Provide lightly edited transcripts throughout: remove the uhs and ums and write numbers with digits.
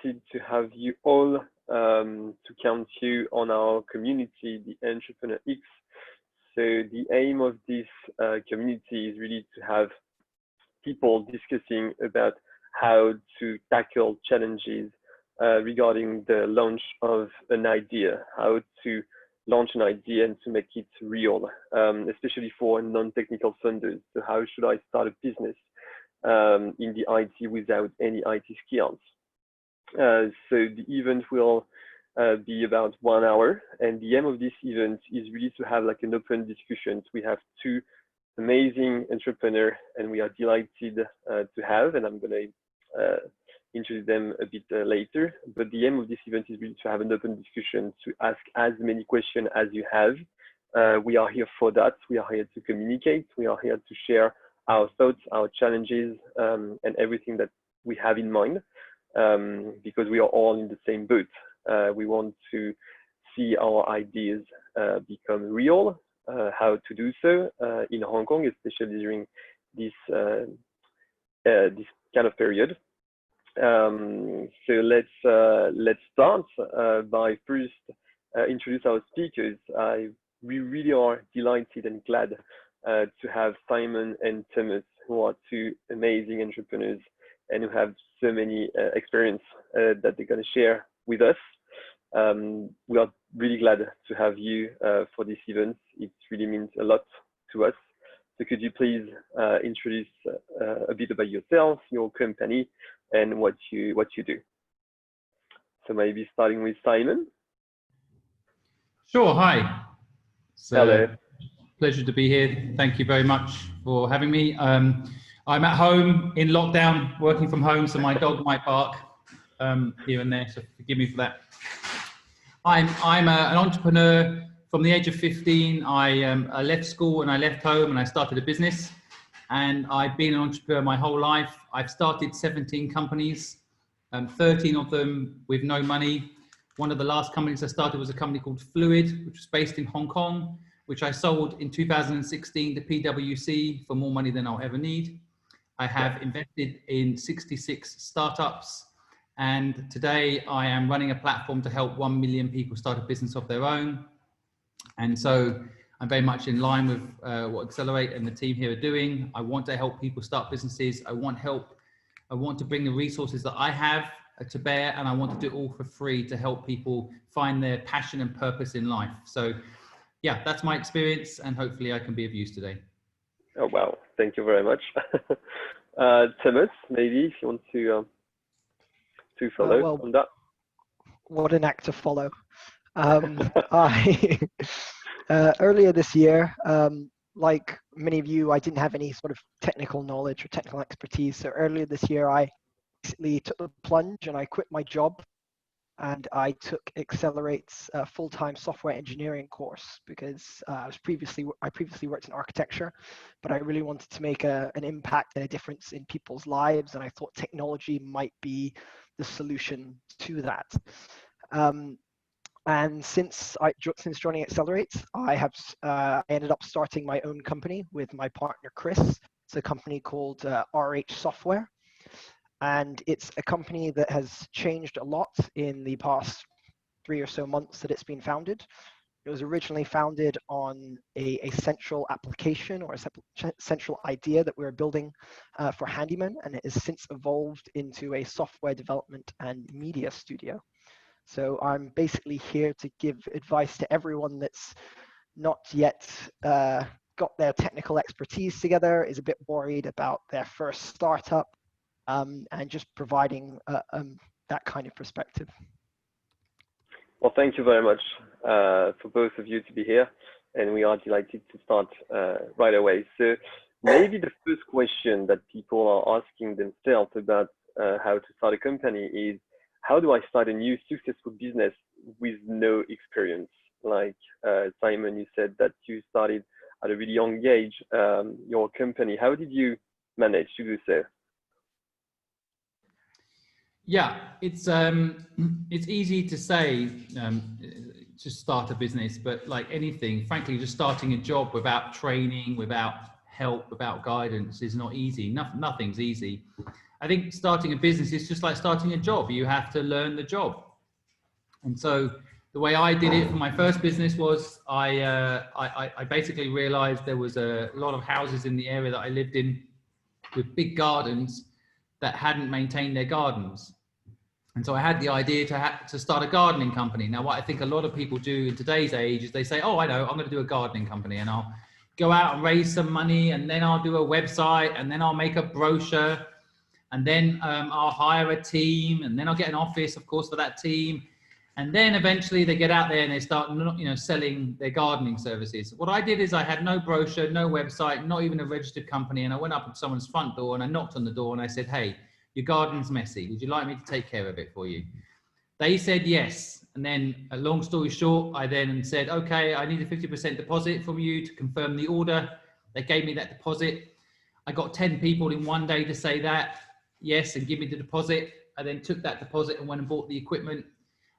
to have you all to count you on our community, the Entrepreneur X. So the aim of this community is really to have people discussing about how to tackle challenges regarding the launch of an idea, how to launch an idea and to make it real, especially for non-technical funders. So how should I start a business in the IT without any IT skills? So the event will be about 1 hour, and the aim of this event is really to have like an open discussion. We have two amazing entrepreneurs, and we are delighted to have, and I'm going to introduce them a bit later. But the aim of this event is really to have an open discussion, to ask as many questions as you have. We are here for that. We are here to communicate. We are here to share our thoughts, our challenges, and everything that we have in mind, because we are all in the same boat. We want to see our ideas become real, how to do so in Hong Kong, especially during this this kind of period. So let's start by first introduce our speakers. We really are delighted and glad to have Simon and Thomas, who are two amazing entrepreneurs and who have so many experience that they're going to share with us. We are really glad to have you for this event. It really means a lot to us. So could you please introduce a bit about yourself, your company, and what you do? So maybe starting with Simon. Sure. Hi. Hello. Pleasure to be here. Thank you very much for having me. I'm at home in lockdown, working from home, so my dog might bark here and there, so forgive me for that. I'm an entrepreneur. From the age of 15, I left school and I left home and I started a business. And I've been an entrepreneur my whole life. I've started 17 companies, 13 of them with no money. One of the last companies I started was a company called Fluid, which was based in Hong Kong, which I sold in 2016 to PwC for more money than I'll ever need. I have invested in 66 startups. And today I am running a platform to help 1 million people start a business of their own. And so I'm very much in line with what Accelerate and the team here are doing. I want to help people start businesses. I want to bring the resources that I have to bear, and I want to do it all for free to help people find their passion and purpose in life. So yeah, that's my experience, and hopefully I can be of use today. Oh, wow. Thank you very much. Thomas, maybe if you want to follow on that. What an act to follow. Earlier this year, like many of you, I didn't have any sort of technical knowledge or technical expertise. So earlier this year, I basically took the plunge and I quit my job and I took Accelerate's full-time software engineering course because I previously worked in architecture, but I really wanted to make an impact and a difference in people's lives, and I thought technology might be the solution to that. And since joining Accelerate, I ended up starting my own company with my partner Chris. It's a company called RH Software, and it's a company that has changed a lot in the past 3 or so months that it's been founded. It was originally founded on a central application or a central idea that we were building for handymen, and it has since evolved into a software development and media studio. So I'm basically here to give advice to everyone that's not yet got their technical expertise together, is a bit worried about their first startup, and just providing that kind of perspective. Well, thank you very much for both of you to be here, and we are delighted to start right away. So maybe the first question that people are asking themselves about how to start a company is, how do I start a new successful business with no experience? Like Simon, you said that you started at a really young age, your company. How did you manage to do so? Yeah, it's easy to say to start a business, but like anything, frankly, just starting a job without training, without help, without guidance is not easy. Nothing's easy. I think starting a business is just like starting a job. You have to learn the job. And so the way I did it for my first business was I basically realized there was a lot of houses in the area that I lived in with big gardens that hadn't maintained their gardens. And so I had the idea to start a gardening company. Now, what I think a lot of people do in today's age is they say, oh, I know, I'm going to do a gardening company, and I'll go out and raise some money, and then I'll do a website, and then I'll make a brochure, and then I'll hire a team, and then I'll get an office, of course, for that team. And then eventually they get out there and they start, selling their gardening services. What I did is I had no brochure, no website, not even a registered company. And I went up to someone's front door and I knocked on the door and I said, hey, your garden's messy. Would you like me to take care of it for you? They said yes. And then, a long story short, I then said, okay, I need a 50% deposit from you to confirm the order. They gave me that deposit. I got 10 people in one day to say that, yes, and give me the deposit. I then took that deposit and went and bought the equipment.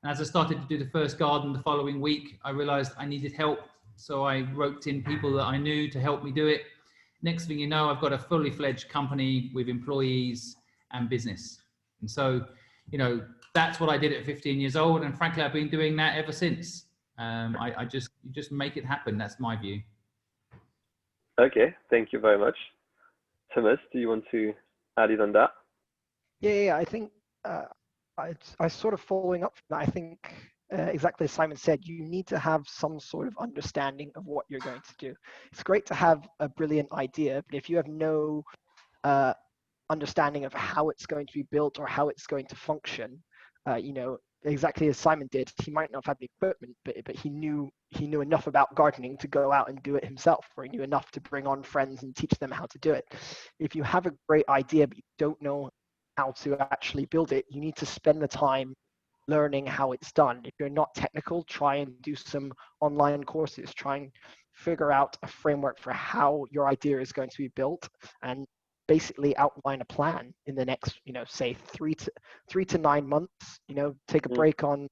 And as I started to do the first garden the following week, I realized I needed help. So I roped in people that I knew to help me do it. Next thing you know, I've got a fully fledged company with employees and business. And so, that's what I did at 15 years old. And frankly, I've been doing that ever since. You just make it happen. That's my view. Okay, thank you very much. Thomas, do you want to add it on that? Yeah, I think I sort of following up from that. I think exactly as Simon said, you need to have some sort of understanding of what you're going to do. It's great to have a brilliant idea, but if you have no understanding of how it's going to be built or how it's going to function, exactly as Simon did, he might not have had the equipment, but he knew enough about gardening to go out and do it himself, or he knew enough to bring on friends and teach them how to do it. If you have a great idea but you don't know how to actually build it, you need to spend the time learning how it's done. If you're not technical, try and do some online courses, try and figure out a framework for how your idea is going to be built, and basically outline a plan in the next, say 3 to 9 months. Take a break on,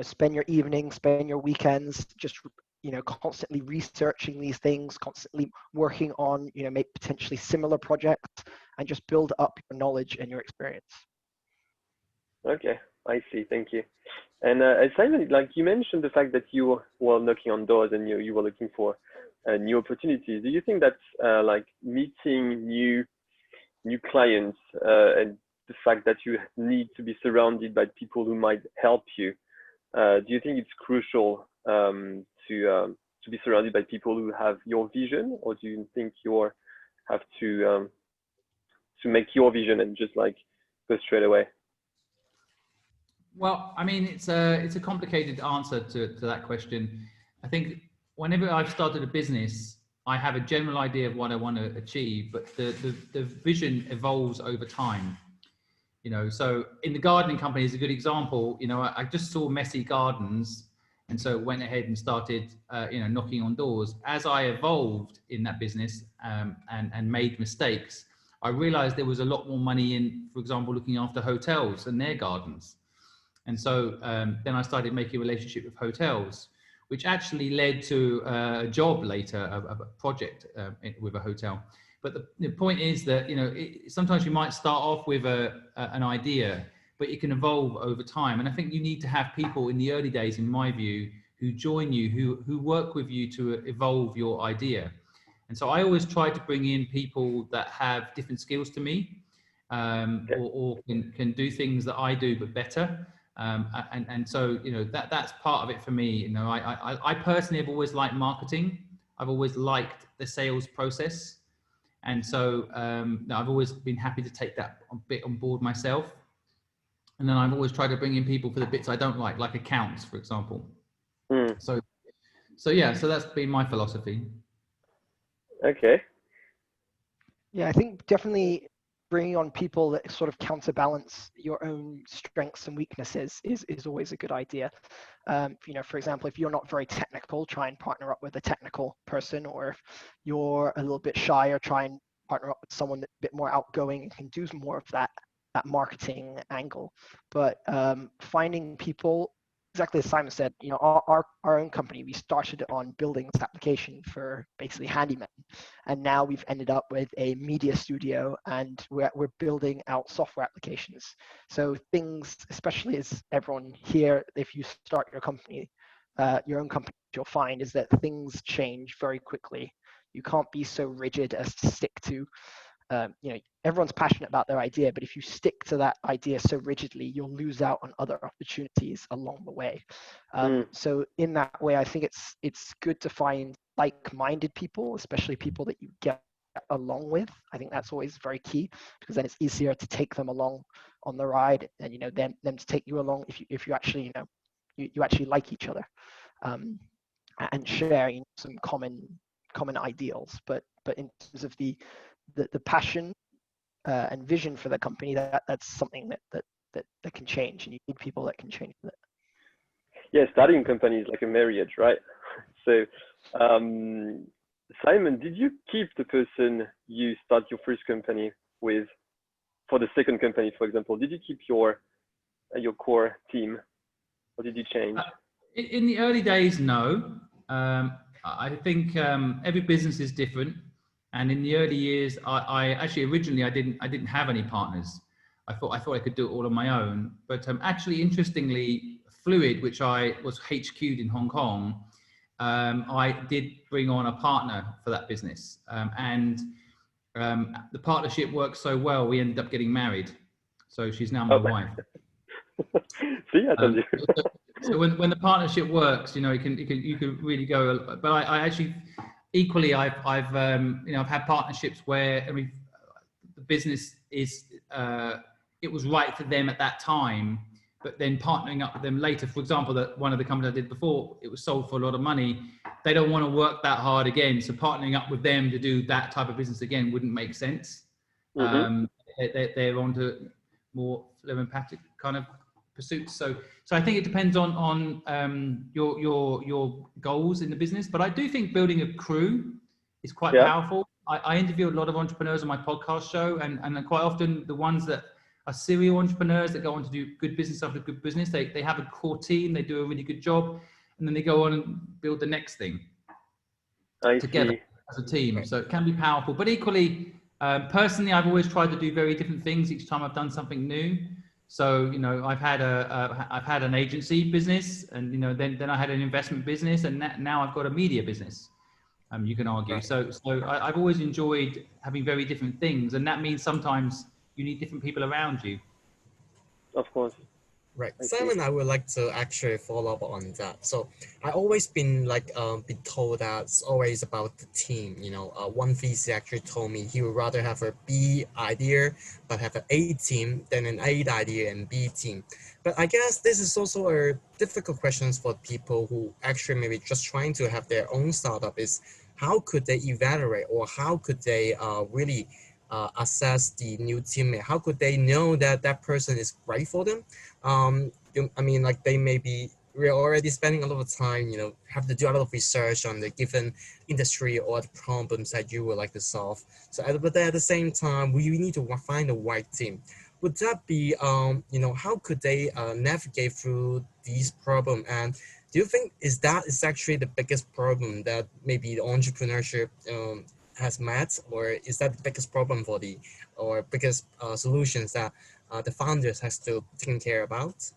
spend your evenings, spend your weekends, just constantly researching these things, constantly working on, maybe potentially similar projects, and just build up your knowledge and your experience. Okay, I see. Thank you. And Simon, like you mentioned the fact that you were knocking on doors and you were looking for new opportunities. Do you think that like meeting new clients and the fact that you need to be surrounded by people who might help you, do you think it's crucial to be surrounded by people who have your vision, or do you think you have to make your vision and just like go straight away? Well, I mean, it's a complicated answer to that question. I think whenever I've started a business, I have a general idea of what I want to achieve, but the vision evolves over time. So in the gardening company is a good example. I just saw messy gardens, and so went ahead and started, knocking on doors. As I evolved in that business and made mistakes, I realized there was a lot more money in, for example, looking after hotels and their gardens. And so then I started making a relationship with hotels, which actually led to a job later, a project with a hotel. But the point is that, sometimes you might start off with an idea, but it can evolve over time. And I think you need to have people in the early days, in my view, who join you, who work with you to evolve your idea. And so I always try to bring in people that have different skills to me, or can do things that I do, but better. And so, that's part of it for me. I personally have always liked marketing. I've always liked the sales process. And so I've always been happy to take that bit on board myself. And then I've always tried to bring in people for the bits I don't like accounts, for example. So that's been my philosophy. Okay. Yeah, I think definitely bringing on people that sort of counterbalance your own strengths and weaknesses is always a good idea. For example, if you're not very technical, try and partner up with a technical person, or if you're a little bit shy, or try and partner up with someone that's a bit more outgoing and can do more of that marketing angle. But finding people, exactly as Simon said, our own company, we started on building this application for basically handymen, and now we've ended up with a media studio, and we're building out software applications. So things, especially as everyone here, if you start your company, your own company, you'll find is that things change very quickly. You can't be so rigid as to stick to everyone's passionate about their idea, but if you stick to that idea so rigidly, you'll lose out on other opportunities along the way. So in that way, I think it's good to find like-minded people, especially people that you get along with. I think that's always very key, because then it's easier to take them along on the ride, and them to take you along if you actually you actually like each other, and sharing some common ideals. But in terms of the passion and vision for the company, that's something that can change, and you need people that can change that. Yeah, starting a company is like a marriage, right? So, Simon, did you keep the person you start your first company with for the second company, for example? Did you keep your core team, or did you change? In the early days, no. I think every business is different. And in the early years, I actually originally I didn't have any partners. I thought I could do it all on my own. But actually, interestingly, Fluid, which I was HQ'd in Hong Kong, I did bring on a partner for that business, and the partnership worked so well, we ended up getting married. So she's now my wife. See, I told you. So when the partnership works, you can really go. But I actually. Equally, I've had partnerships where the business is it was right for them at that time, but then partnering up with them later. For example, that one of the companies I did before, it was sold for a lot of money. They don't want to work that hard again, so partnering up with them to do that type of business again wouldn't make sense. They're onto more philanthropic kind of pursuits. So I think it depends on your goals in the business. But I do think building a crew is quite powerful. I interview a lot of entrepreneurs on my podcast show, and quite often the ones that are serial entrepreneurs that go on to do good business after good business, they have a core team, they do a really good job, and then they go on and build the next thing together as a team. So it can be powerful. But equally, personally, I've always tried to do very different things each time I've done something new. So I've had an agency business, and then I had an investment business, and now I've got a media business. You can argue. Right. So I've always enjoyed having very different things, and that means sometimes you need different people around you. Of course. Right, Simon, I would like to actually follow up on that. So I always been been told that it's always about the team. One VC actually told me he would rather have a B idea but have an A team than an A idea and B team. But I guess this is also a difficult question for people who actually maybe just trying to have their own startup. Is how could they evaluate, or how could they really assess the new teammate? How could they know that that person is right for them? They may be we're already spending a lot of time, have to do a lot of research on the given industry or the problems that you would like to solve. So, but at the same time, we need to find the right team. Would that be, how could they navigate through these problems? And do you think is actually the biggest problem that maybe the entrepreneurship has met, or is that the biggest problem or biggest solutions that the founders has to take care about?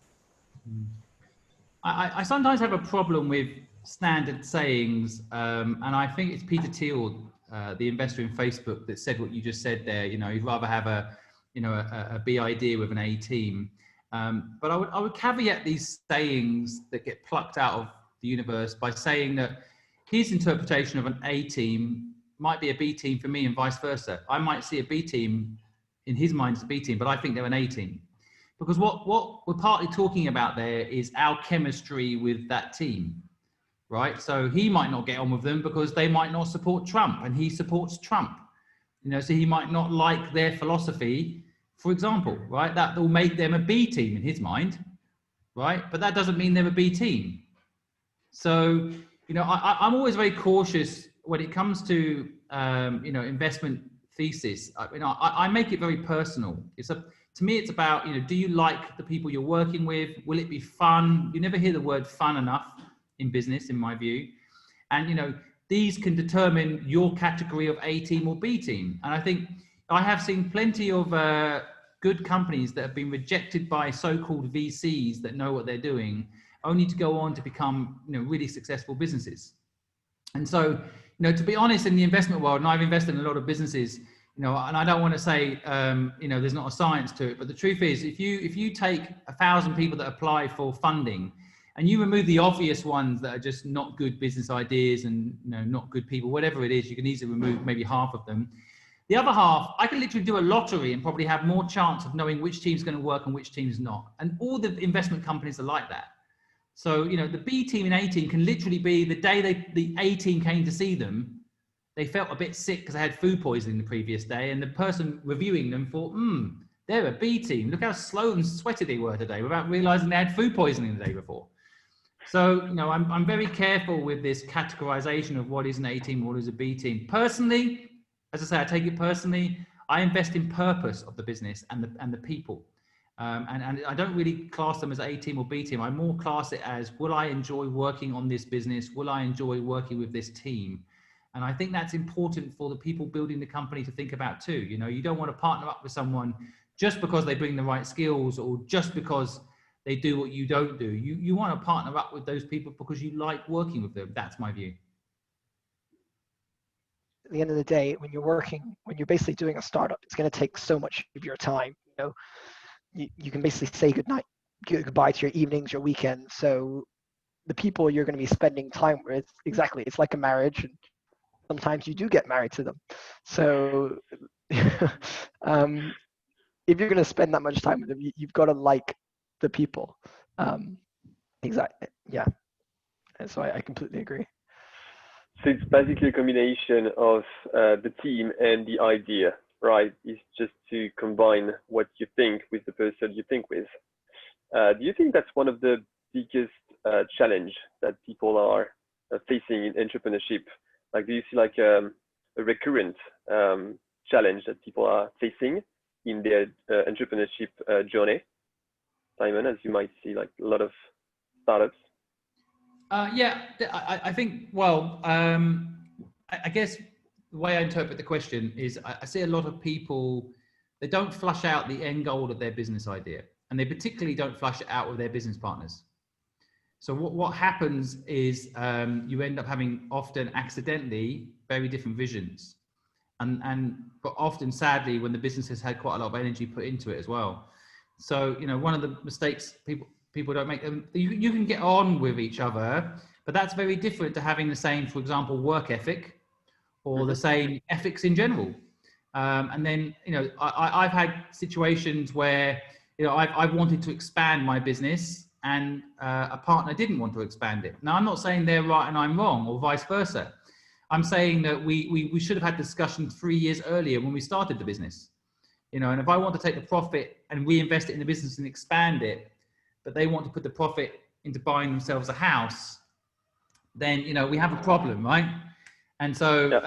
I sometimes have a problem with standard sayings, and I think it's Peter Thiel, the investor in Facebook, that said what you just said there. He'd rather have a B idea with an A team. But I would caveat these sayings that get plucked out of the universe by saying that his interpretation of an A team might be a B team for me, and vice versa. I might see a B team in his mind as a B team, but I think they're an A team. Because what we're partly talking about there is our chemistry with that team, right? So he might not get on with them because they might not support Trump, and he supports Trump. So he might not like their philosophy, for example, right? That will make them a B team in his mind, right? But that doesn't mean they're a B team. So, I'm always very cautious when it comes to, investment thesis. I make it very personal. to me, it's about, do you like the people you're working with? Will it be fun? You never hear the word fun enough in business, in my view. And, these can determine your category of A team or B team. And I think I have seen plenty of good companies that have been rejected by so-called VCs that know what they're doing, only to go on to become, really successful businesses. And so, to be honest, in the investment world, and I've invested in a lot of businesses, and I don't want to say, there's not a science to it, but the truth is, if you take 1,000 people that apply for funding, and you remove the obvious ones that are just not good business ideas and not good people, whatever it is, you can easily remove maybe half of them. The other half, I can literally do a lottery and probably have more chance of knowing which team's going to work and which team's not. And all the investment companies are like that. So, the B team and A team can literally be the day the A team came to see them, they felt a bit sick because they had food poisoning the previous day, and the person reviewing them thought, they're a B team. Look how slow and sweaty they were today, without realizing they had food poisoning the day before. So, I'm very careful with this categorization of what is an A team and what is a B team. Personally, as I say, I take it personally, I invest in purpose of the business and the people. And I don't really class them as A team or B team. I more class it as, will I enjoy working on this business? Will I enjoy working with this team? And I think that's important for the people building the company to think about too. You don't want to partner up with someone just because they bring the right skills or just because they do what you don't do. You want to partner up with those people because you like working with them. That's my view. At the end of the day, when you're basically doing a startup, it's going to take so much of your time. You can basically say goodbye to your evenings, your weekends. So the people you're going to be spending time with, exactly, it's like a marriage, and sometimes you do get married to them. So if you're going to spend that much time with them, you've got to like the people. Exactly. Yeah. And so I completely agree. So it's basically a combination of the team and the idea, right? It's just to combine what you think with the person you think with. Do you think that's one of the biggest challenge that people are facing in entrepreneurship? Like, do you see like a recurrent challenge that people are facing in their entrepreneurship journey, Simon, as you might see like a lot of startups? Yeah, I think, well, I guess the way I interpret the question is I see a lot of people, they don't flush out the end goal of their business idea, and they particularly don't flush it out with their business partners. So what happens is you end up having often accidentally very different visions, but often sadly when the business has had quite a lot of energy put into it as well. So one of the mistakes people don't make, you can get on with each other, but that's very different to having the same, for example, work ethic or the same ethics in general. And then I've had situations where I've wanted to expand my business, and a partner didn't want to expand it. Now, I'm not saying they're right and I'm wrong, or vice versa. I'm saying that we should have had discussion 3 years earlier when we started the business. And if I want to take the profit and reinvest it in the business and expand it, but they want to put the profit into buying themselves a house, then we have a problem, right? And so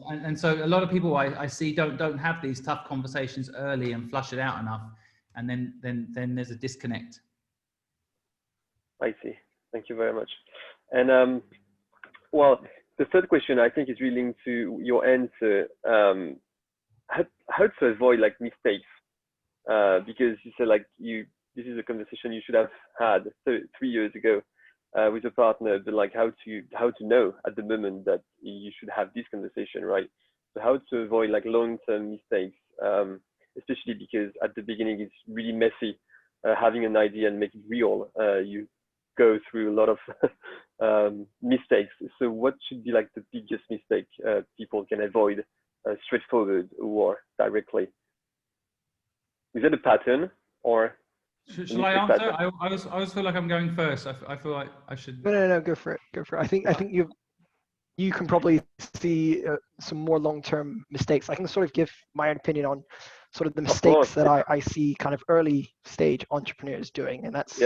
and so a lot of people I see don't have these tough conversations early and flush it out enough, and then there's a disconnect. I see. Thank you very much. And well, the third question I think is really linked to your answer. How to avoid like mistakes? Because you said like this is a conversation you should have had 3 years ago with a partner, but like how to know at the moment that you should have this conversation, right? So how to avoid like long-term mistakes, especially because at the beginning it's really messy having an idea and make it real. You go through a lot of mistakes. So what should be like the biggest mistake people can avoid, straightforward or directly? Is that a pattern or? Shall I answer? I always feel like I'm going first. I feel like I should. No, go for it. I think you can probably see some more long-term mistakes. I can sort of give my own opinion on sort of the mistakes that I see kind of early stage entrepreneurs doing, and that's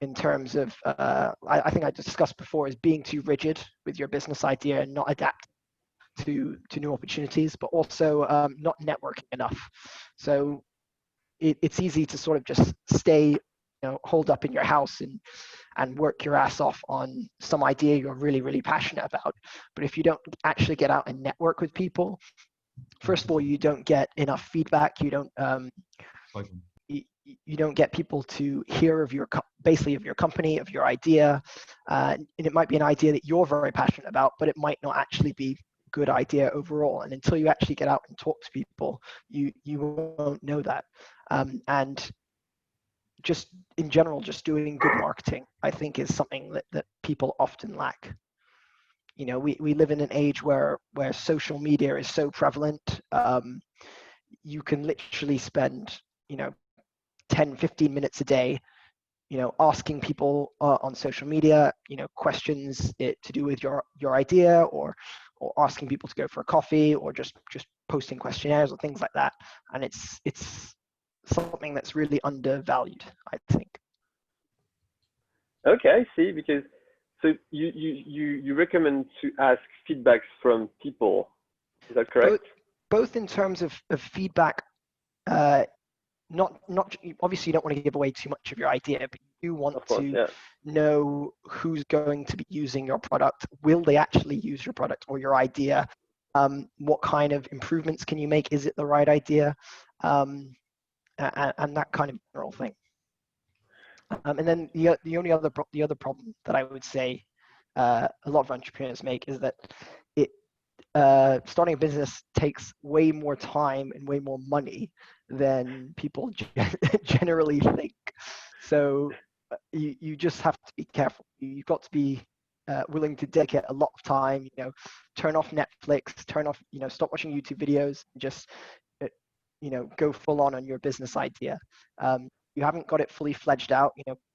in terms of I think I discussed before, is being too rigid with your business idea and not adapt to new opportunities, but also not networking enough. So it's easy to sort of just stay, holed up in your house and work your ass off on some idea you're really, really passionate about. But if you don't actually get out and network with people, first of all, you don't get enough feedback. You don't you don't get people to hear of basically of your company, of your idea, and it might be an idea that you're very passionate about, but it might not actually be a good idea overall. And until you actually get out and talk to people, you won't know that. And just in general, just doing good marketing, I think, is something that people often lack. We live in an age where social media is so prevalent. You can literally spend 10-15 minutes a day asking people on social media questions to do with your idea, or asking people to go for a coffee, or just posting questionnaires or things like that. And it's something that's really undervalued, I think. Okay, I see. Because so you recommend to ask feedbacks from people, is that correct? Both in terms of feedback, not obviously you don't want to give away too much of your idea, but you want to know who's going to be using your product. Will they actually use your product or your idea? What kind of improvements can you make? Is it the right idea? And that kind of general thing. And then the other problem that I would say a lot of entrepreneurs make is that starting a business takes way more time and way more money than people generally think. So you just have to be careful. You've got to be willing to dedicate a lot of time. Turn off Netflix, stop watching YouTube videos, and just go full on your business idea. You haven't got it fully fledged out.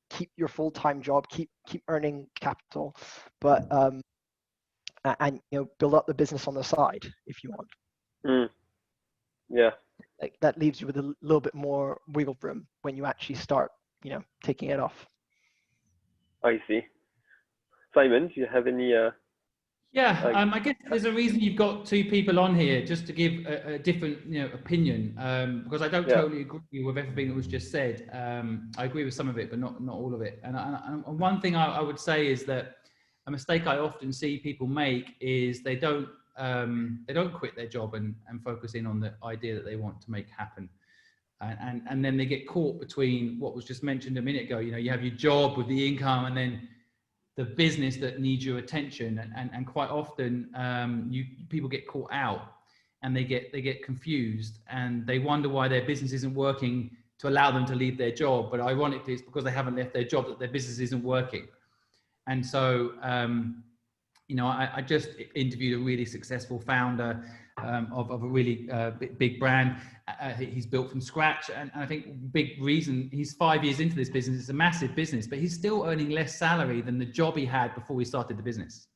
Keep your full-time job, keep earning capital, but and build up the business on the side if you want. Yeah, that leaves you with a little bit more wiggle room when you actually start taking it off. I see. Simon, do you have any I guess there's a reason you've got two people on here, just to give a different opinion, because I don't totally agree with everything that was just said. I agree with some of it, but not all of it. And one thing I would say is that a mistake I often see people make is they don't quit their job and focus in on the idea that they want to make happen. And then they get caught between what was just mentioned a minute ago. You have your job with the income, and then the business that needs your attention. And quite often people get caught out, and they get confused, and they wonder why their business isn't working to allow them to leave their job. But ironically, it's because they haven't left their job that their business isn't working. And so, I just interviewed a really successful founder of a really big brand. He's built from scratch. And I think big reason, he's 5 years into this business. It's a massive business, but he's still earning less salary than the job he had before he started the business.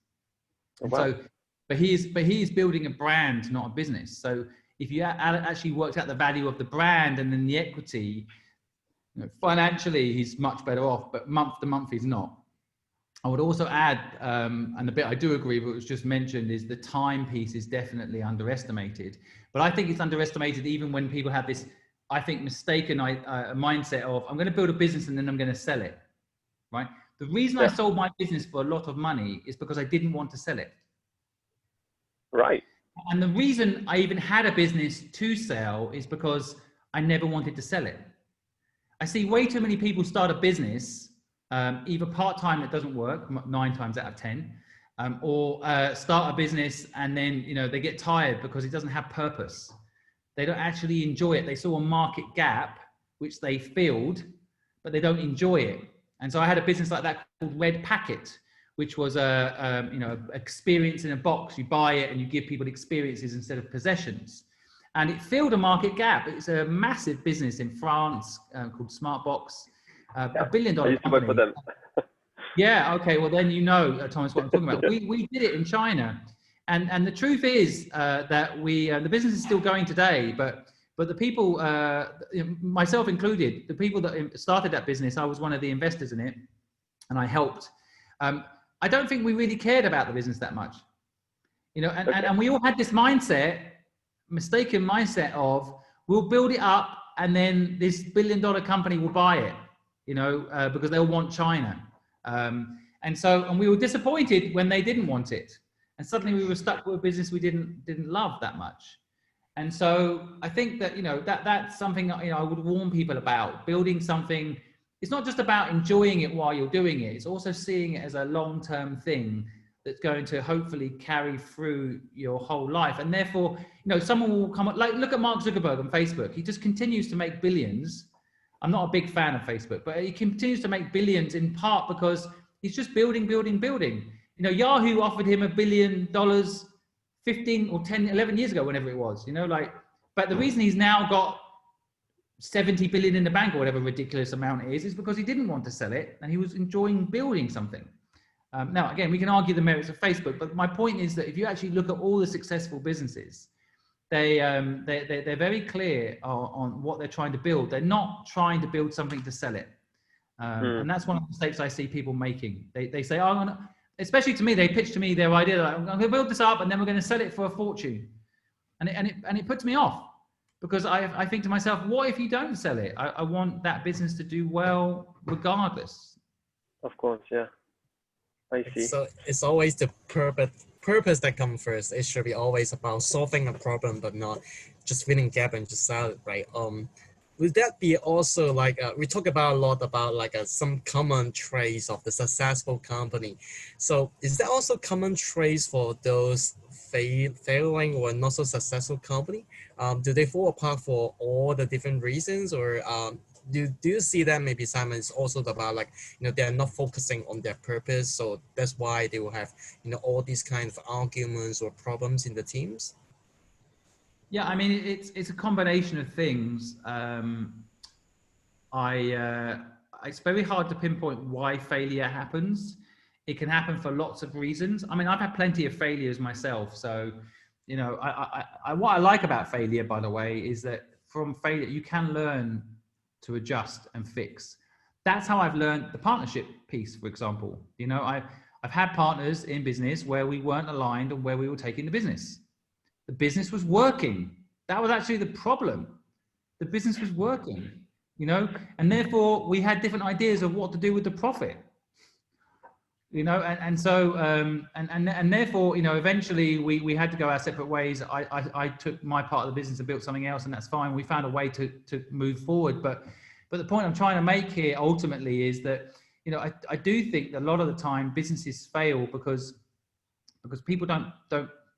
And so, but he is building a brand, not a business. So if you actually worked out the value of the brand and then the equity, financially, he's much better off, but month to month, he's not. I would also add, and the bit I do agree with what was just mentioned, is the time piece is definitely underestimated. But I think it's underestimated even when people have this, I think, mistaken mindset of, I'm going to build a business and then I'm going to sell it, right? The reason I sold my business for a lot of money is because I didn't want to sell it. Right. And the reason I even had a business to sell is because I never wanted to sell it. I see way too many people start a business, either part-time that doesn't work 9 times out of 10, or start a business and then they get tired because it doesn't have purpose. They don't actually enjoy it. They saw a market gap which they filled, but they don't enjoy it. And so I had a business like that called Red Packet, which was experience in a box. You buy it and you give people experiences instead of possessions. And it filled a market gap. It's a massive business in France called Smartbox. $1 billion I used to work for them. Yeah, okay, well then Thomas, what I'm talking about. We did it in China, and the truth is that the business is still going today, but the people, myself included, the people that started that business, I was one of the investors in it, and I helped. I don't think we really cared about the business that much, and we all had this mistaken mindset of, we'll build it up and then this billion-dollar company will buy it, you know, because they'll want China. And we were disappointed when they didn't want it. And suddenly we were stuck with a business we didn't love that much. And so I think that, you know, that's something that, you know, I would warn people about. Building something, it's not just about enjoying it while you're doing it. It's also seeing it as a long-term thing that's going to hopefully carry through your whole life. And therefore, you know, someone will come up, like, look at Mark Zuckerberg on Facebook. He just continues to make billions. I'm not a big fan of Facebook, but he continues to make billions in part because he's just building. You know, Yahoo offered him $1 billion 15 or 10, 11 years ago, whenever it was, you know, like, but the reason he's now got 70 billion in the bank or whatever ridiculous amount it is because he didn't want to sell it and he was enjoying building something. Now, again, we can argue the merits of Facebook, but my point is that if you actually look at all the successful businesses, they're very clear on what they're trying to build. They're not trying to build something to sell it. And that's one of the mistakes I see people making. They say, oh, especially to me, they pitch to me their idea, like, I'm going to build this up and then we're going to sell it for a fortune. And it puts me off because I think to myself, what if you don't sell it? I want that business to do well regardless. Of course, yeah. I see. So it's always the purpose that comes first. It should be always about solving a problem, but not just filling gap and just sell it, right? Would that be also like, we talk about a lot about like some common traits of the successful company. So is that also common traits for those failing or not so successful company? Do they fall apart for all the different reasons, or do you see that maybe, Simon, is also about like, you know, they're not focusing on their purpose, so that's why they will have, you know, all these kind of arguments or problems in the teams? Yeah, I mean, it's a combination of things. It's very hard to pinpoint why failure happens. It can happen for lots of reasons. I mean, I've had plenty of failures myself. So, you know, what I like about failure, by the way, is that from failure, you can learn to adjust and fix. That's how I've learned the partnership piece, for example. You know, I've had partners in business where we weren't aligned on where we were taking the business. The business was working. That was actually the problem. The business was working, you know, and therefore we had different ideas of what to do with the profit, you know, and so therefore, you know, eventually we had to go our separate ways. I took my part of the business and built something else, and that's fine. We found a way to move forward. But the point I'm trying to make here ultimately is that, you know, I do think that a lot of the time businesses fail because people don't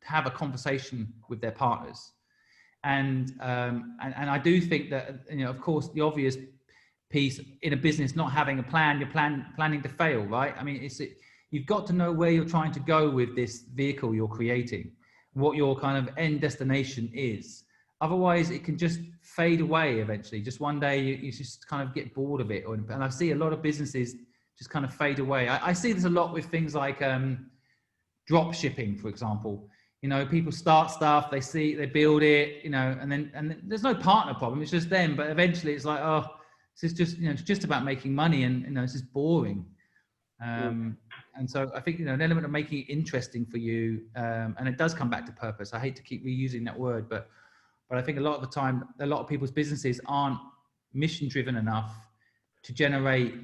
have a conversation with their partners. And I do think that, you know, of course, the obvious piece in a business, not having a plan, you're planning to fail, right? I mean, you've got to know where you're trying to go with this vehicle you're creating, what your kind of end destination is. Otherwise, it can just fade away eventually. Just one day, you just kind of get bored of it. And I see a lot of businesses just kind of fade away. I see this a lot with things like drop shipping, for example. You know, people start stuff, they build it, you know, and there's no partner problem. It's just them. But eventually it's like, oh, this is just, you know, it's just about making money, and, you know, it's just boring. And so I think, you know, an element of making it interesting for you, and it does come back to purpose. I hate to keep reusing that word, but I think a lot of the time, a lot of people's businesses aren't mission driven enough to generate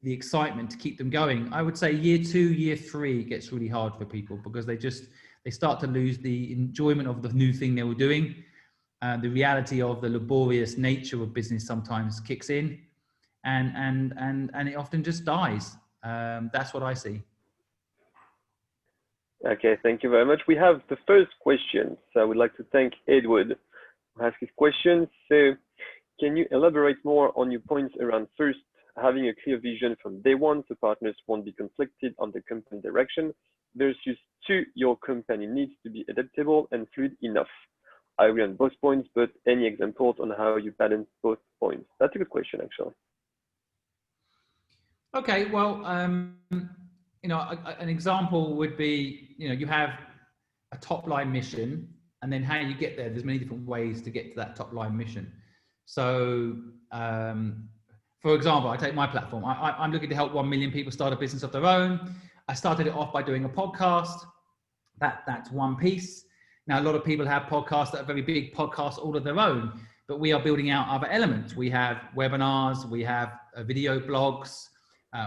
the excitement to keep them going. I would say year 2, year 3 gets really hard for people because they start to lose the enjoyment of the new thing they were doing. The reality of the laborious nature of business sometimes kicks in, and it often just dies. That's what I see. Okay, thank you very much. We have the first question. So I would like to thank Edward who asked his question. So can you elaborate more on your points around first, having a clear vision from day one so partners won't be conflicted on the company direction, versus 2, your company needs to be adaptable and fluid enough? I agree on both points, but any examples on how you balance both points? That's a good question, actually. Okay, well, you know, an example would be, you know, you have a top line mission, and then how you get there. There's many different ways to get to that top line mission. So, for example, I take my platform. I'm looking to help 1 million people start a business of their own. I started it off by doing a podcast. That's one piece. Now, a lot of people have podcasts that are very big podcasts all of their own. but we are building out other elements. We have webinars, we have video blogs,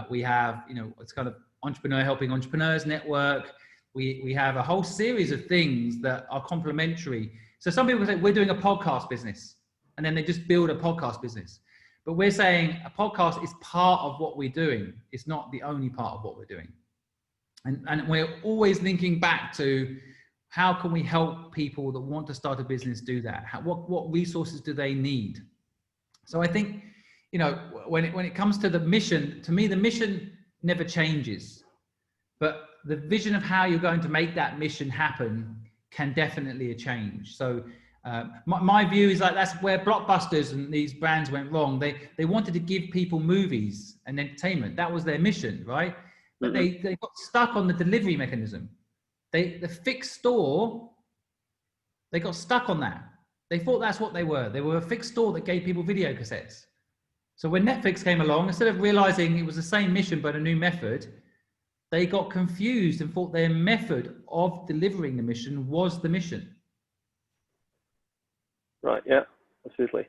we have, it's kind of entrepreneur helping entrepreneurs network. We have a whole series of things that are complementary. So some people say we're doing a podcast business, and then they just build a podcast business. But we're saying a podcast is part of what we're doing. It's not the only part of what we're doing. And we're always linking back to how can we help people that want to start a business do that? What resources do they need? So I think, when it comes to the mission, to me, the mission never changes, but the vision of how you're going to make that mission happen can definitely change. So my view is like that's where blockbusters and these brands went wrong. They wanted to give people movies and entertainment. That was their mission, right? But they got stuck on the delivery mechanism. The fixed store, they got stuck on that. They thought that's what they were. They were a fixed store that gave people video cassettes. So when Netflix came along, instead of realizing it was the same mission but a new method, they got confused and thought their method of delivering the mission was the mission. Right. Yeah. Absolutely.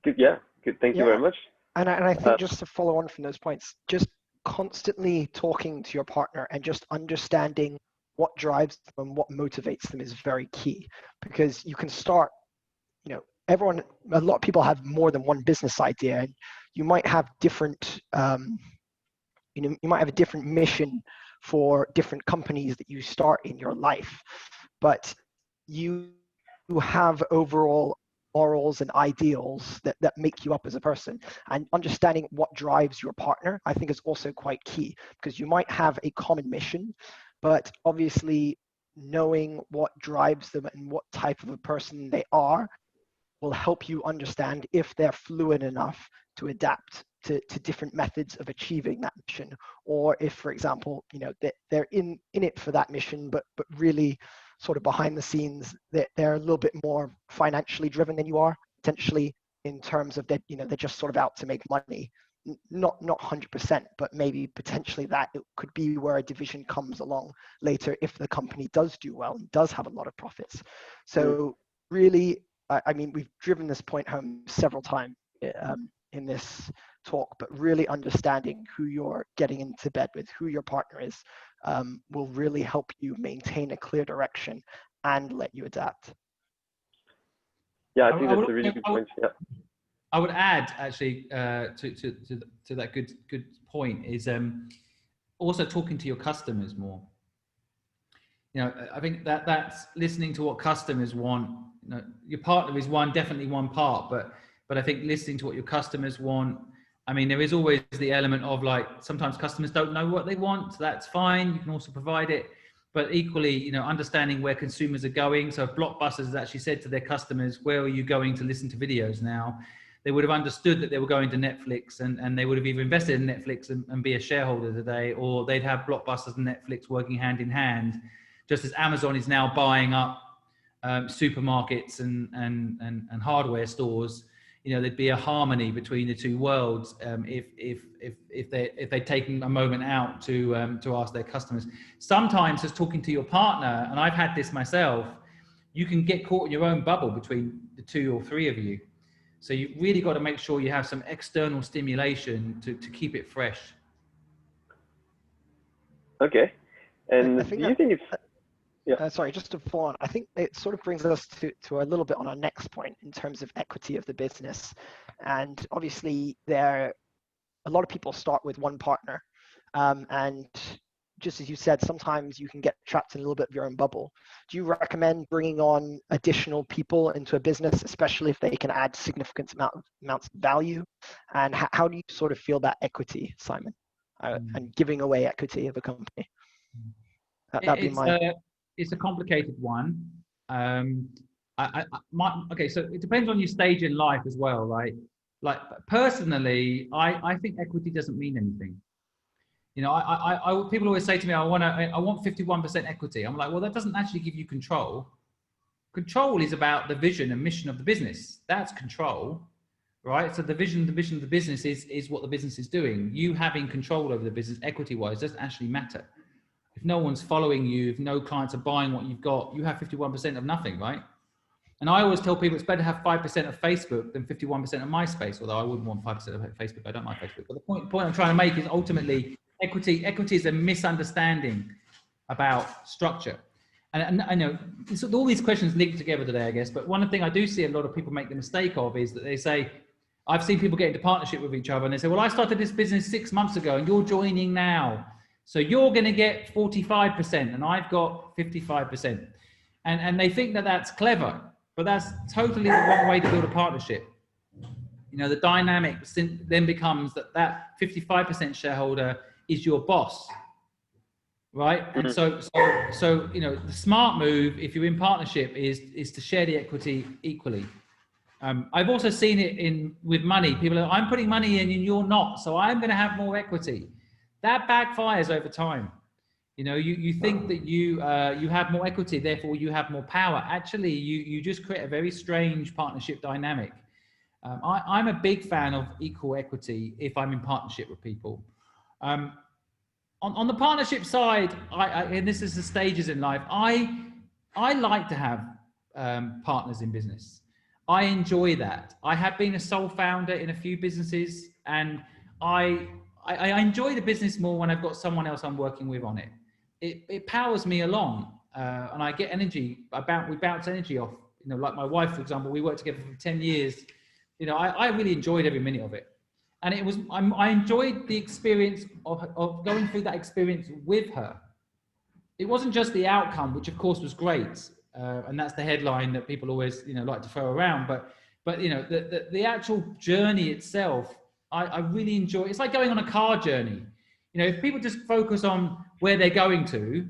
Good. Yeah. Good. Thank you very much. And I think just to follow on from those points, just constantly talking to your partner and just understanding what drives them and what motivates them is very key, because you can start, a lot of people have more than one business idea, and you might have different, you might have a different mission for different companies that you start in your life, but you have overall morals and ideals that make you up as a person. And understanding what drives your partner, I think, is also quite key, because you might have a common mission, but obviously knowing what drives them and what type of a person they are will help you understand if they're fluid enough to adapt to different methods of achieving that mission, or if, for example, they're in it for that mission, but really sort of behind the scenes, they're a little bit more financially driven than you are, potentially, in terms of that, they're just sort of out to make money. Not 100%, but maybe potentially that it could be where a division comes along later if the company does do well and does have a lot of profits. So really, I mean, we've driven this point home several times in this talk, but really understanding who you're getting into bed with, who your partner is, will really help you maintain a clear direction and let you adapt. Yeah, I think that's a really good point. Yeah. I would add, actually, to that good point is also talking to your customers more. I think that's listening to what customers want. Your partner is definitely one part, but I think listening to what your customers want. I mean, there is always the element of like, sometimes customers don't know what they want, so that's fine. You can also provide it, but equally, understanding where consumers are going. So if Blockbusters has actually said to their customers, where are you going to listen to videos now? They would have understood that they were going to Netflix, and they would have either invested in Netflix and be a shareholder today, or they'd have Blockbusters and Netflix working hand in hand, just as Amazon is now buying up supermarkets and hardware stores. There'd be a harmony between the two worlds if they'd taken a moment out to ask their customers. Sometimes, just talking to your partner, and I've had this myself, you can get caught in your own bubble between the two or three of you. So you really got to make sure you have some external stimulation to keep it fresh. Okay. And do you think it's... Yeah. Sorry, just to follow on, I think it sort of brings us to a little bit on our next point in terms of equity of the business. And obviously, a lot of people start with one partner. And just as you said, sometimes you can get trapped in a little bit of your own bubble. Do you recommend bringing on additional people into a business, especially if they can add significant amounts of value? And how do you sort of feel about equity, Simon, and giving away equity of a company? That'd be my... It's a complicated one. Okay, so it depends on your stage in life as well, right? Like personally, I think equity doesn't mean anything. People always say to me, I want 51% equity. I'm like, well, that doesn't actually give you control. Control is about the vision and mission of the business. That's control, right? So the vision of the business is what the business is doing. You having control over the business equity-wise doesn't actually matter. If no one's following you, if no clients are buying what you've got, you have 51% of nothing, right? And I always tell people it's better to have 5% of Facebook than 51% of MySpace, although I wouldn't want 5% of Facebook. I don't like Facebook. But the point I'm trying to make is ultimately equity is a misunderstanding about structure. And I know all these questions link together today, I guess. But one thing I do see a lot of people make the mistake of is that they say, I've seen people get into partnership with each other and they say, well, I started this business 6 months ago and you're joining now. So you're going to get 45% and I've got 55%. And they think that that's clever, but that's totally the wrong way to build a partnership. You know, the dynamic then becomes that 55% shareholder is your boss. Right. And so, you know, the smart move, if you're in partnership, is to share the equity equally. I've also seen it with money. People are, I'm putting money in and you're not, so I'm going to have more equity. That backfires over time. You know, you think that you have more equity, therefore you have more power. Actually, you just create a very strange partnership dynamic. I'm a big fan of equal equity if I'm in partnership with people. On the partnership side, and this is the stages in life, I like to have partners in business. I enjoy that. I have been a sole founder in a few businesses, and I enjoy the business more when I've got someone else I'm working with on it. It powers me along, and I get energy. We bounce energy off. You know, like my wife, for example, we worked together for 10 years. You know, I really enjoyed every minute of it. And it was, I enjoyed the experience of going through that experience with her. It wasn't just the outcome, which of course was great. And that's the headline that people always, you know, like to throw around. But you know, the actual journey itself, I really enjoy. It's like going on a car journey. You know, if people just focus on where they're going to,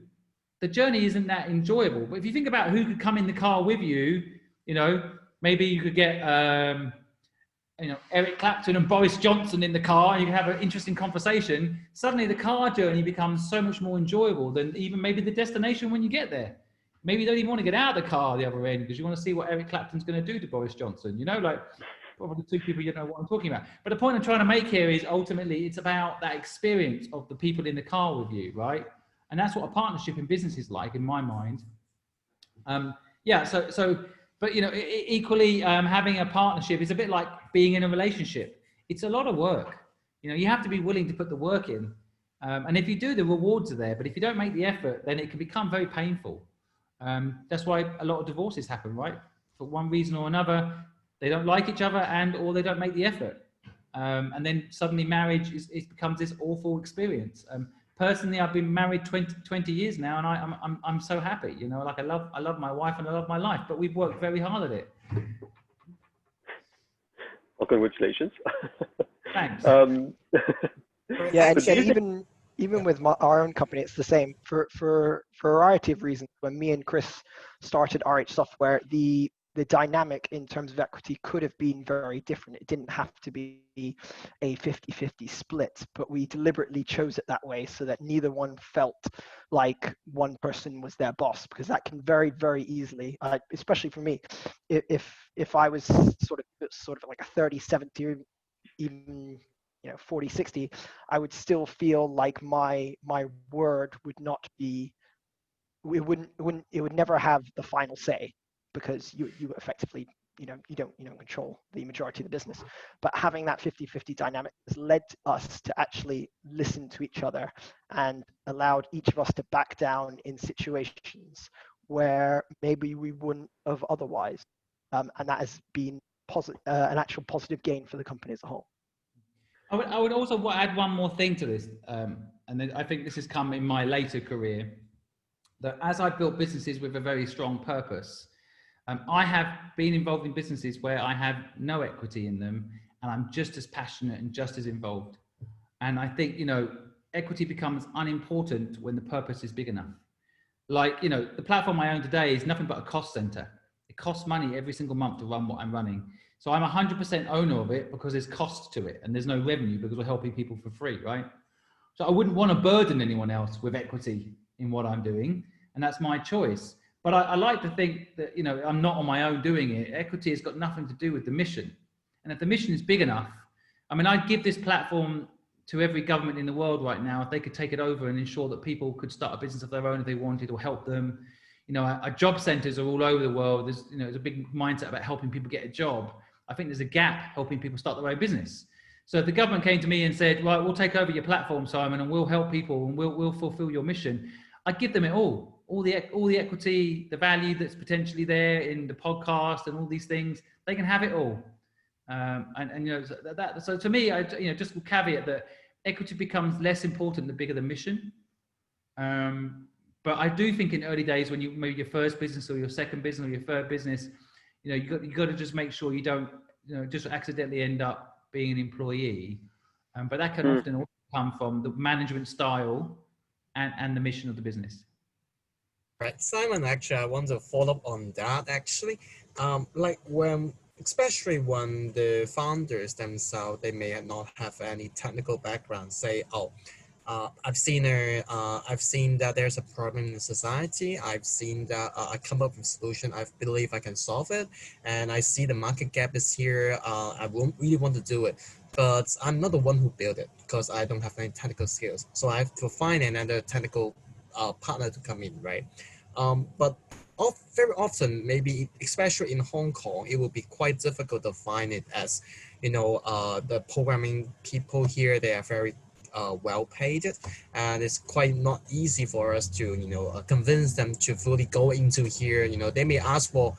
the journey isn't that enjoyable. But if you think about who could come in the car with you, you know, maybe you could get, you know, Eric Clapton and Boris Johnson in the car, and you can have an interesting conversation. Suddenly the car journey becomes so much more enjoyable than even maybe the destination when you get there. Maybe you don't even want to get out of the car the other end because you want to see what Eric Clapton's going to do to Boris Johnson. You know, like probably two people you know what I'm talking about. But the point I'm trying to make here is ultimately it's about that experience of the people in the car with you, right? And that's what a partnership in business is like, in my mind. Yeah, but you know, equally having a partnership is a bit like being in a relationship. It's a lot of work. You know, you have to be willing to put the work in. And if you do, the rewards are there. But if you don't make the effort, then it can become very painful. That's why a lot of divorces happen, right? For one reason or another, they don't like each other or they don't make the effort. And then suddenly marriage becomes this awful experience. Personally, I've been married 20 years now, and I'm so happy. You know, like I love my wife and I love my life, but we've worked very hard at it. Well, congratulations. Thanks. Yeah, and even with our own company, it's the same. For a variety of reasons, when me and Chris started RH Software, the dynamic in terms of equity could have been very different. It didn't have to be a 50-50 split, but we deliberately chose it that way so that neither one felt like one person was their boss, because that can very, very easily, especially for me, if I was sort of like a 30-70, even 40-60, I would still feel like my word would not be, it would never have the final say, because you effectively, you don't control the majority of the business. But having that 50-50 dynamic has led us to actually listen to each other and allowed each of us to back down in situations where maybe we wouldn't have otherwise. And that has been an actual positive gain for the company as a whole. I would also add one more thing to this, and then I think this has come in my later career, that as I've built businesses with a very strong purpose, I have been involved in businesses where I have no equity in them, and I'm just as passionate and just as involved. And I think, equity becomes unimportant when the purpose is big enough. Like, the platform I own today is nothing but a cost center. It costs money every single month to run what I'm running. So I'm 100% owner of it because there's cost to it and there's no revenue because we're helping people for free, right? So I wouldn't want to burden anyone else with equity in what I'm doing, and that's my choice. But I like to think that, I'm not on my own doing it. Equity has got nothing to do with the mission. And if the mission is big enough, I'd give this platform to every government in the world right now if they could take it over and ensure that people could start a business of their own if they wanted, or help them. Our job centers are all over the world. There's a big mindset about helping people get a job. I think there's a gap helping people start their own business. So if the government came to me and said, right, we'll take over your platform, Simon, and we'll help people and we'll fulfill your mission, I'd give them it all the equity, the value that's potentially there in the podcast and all these things. They can have it all. So to me, just will caveat that equity becomes less important the bigger the mission. But I do think in early days, when you maybe your first business or your second business or your third business, you got to just make sure you don't just accidentally end up being an employee. But that can often also come from the management style and the mission of the business. Right, Simon, actually, I want to follow up on that, actually. Especially when the founders themselves, they may not have any technical background, say, I've seen that there's a problem in the society. I've seen that I come up with a solution. I believe I can solve it. And I see the market gap is here. I won't really want to do it. But I'm not the one who built it because I don't have any technical skills. So I have to find another technical partner to come in, right? But very often, maybe especially in Hong Kong, it will be quite difficult to find it as, the programming people here, they are very well paid, and it's quite not easy for us to convince them to fully go into here. They may ask for